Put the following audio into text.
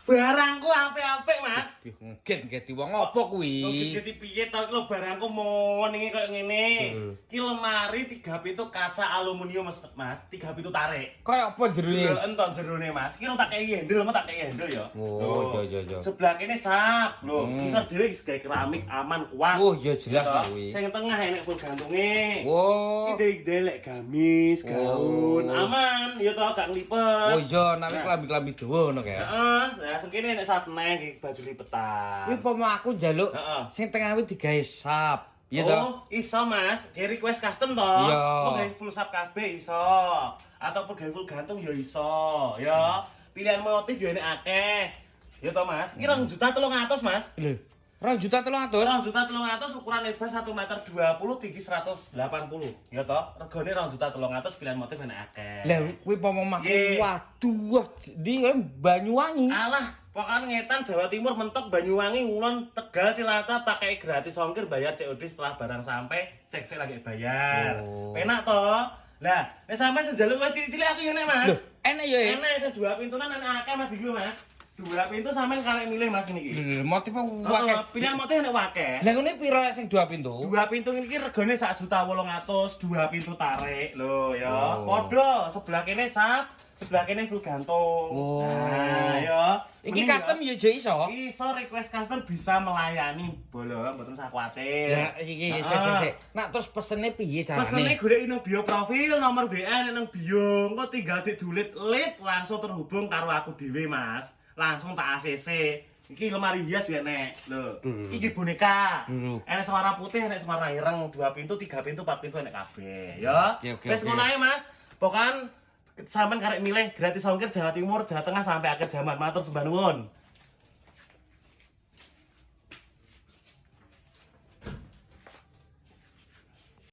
Barangku apik-apik, Mas. Nget di wong apa kuwi? Nget piye to lho barangku moning kaya ngene. Ki lemari 3 pintu kaca aluminium, Mas. 3 pintu tarik. Kaya apa jerone? Delok enton jerone, Mas. Ki tak kei handle, tak kei handle ya. Oh, iya. Sebelah kene sak. Lho, kisah dhewe wis gawe keramik aman kuat. Oh, iya jelas kuwi. Sing tengah enek full gantunge. Oh. Ki delek gamis, gaun, aman ya to gak nglipet. Oh iya, nami klambi-klambi dawa ngono kae. Heeh, ya sengkene nek satene iki baju lipetan. Kuwi pomo aku njaluk sing tengah kuwi digawe sap. Iya to? Oh, iso Mas. Kayak request custom to. Iya. Mau gawe full sap kabeh iso. Ataupun gawe full gantung ya iso, ya. Pilihan motif ya enek akeh. Ya to Mas. Ki 2.300.000 Mas. Lho, 2.300.000. 2.300.000 ukuran lebar 1,20 meter, tinggi 180. Ya to. Regane 2.300.000 pilihan motif enek akeh. Lah kuwi pomo mak Ye. waduh, di Banyuwangi. Alah, pokoknya ngetan Jawa Timur mentok Banyuwangi Ngulon Tegal Cilacap pakai gratis ongkir bayar COD setelah barang sampai cek sik lagi bayar. Oh. Penak toh. Lah, nek sampean sejaluk Mas cilik-cilik aku yo nek Mas. Loh, enak ya. Enak sing 2 pintunan enak akeh Mas iki lho Mas. 2 pintu sampean karek milih Mas niki. Lho, motif Heeh, wae. pilihan motif enak akeh. Lah ngene piro sing 2 pintu? 2 pintu iki regane 1.800.000, 2 pintu tarik lho ya. Oh. Padha sebelah kene sap, sebelah kene full gantung. Oh. Nah, ya. Iki Mending custom ya je iso. Iso request custom bisa melayani, bolo, mboten usah kuwatir. Ya iki sik. Nak terus pesene piye carane? Pesene goleki nang bio profil, nomor WA nang bio, engko tinggal didulit lead langsung terhubung karo aku dhewe, Mas. Langsung tak ACC. Iki lemari hias ya nek. Lho, iki boneka. Enek warna putih, enek warna ireng, 2 pintu, 3 pintu, 4 pintu enek kabeh, ya. Wis ngono ae, Mas. Pokokan sampean karek milih gratis ongkir Jawa Timur, Jawa Tengah sampai akhir zaman. Matur sembah nuwun.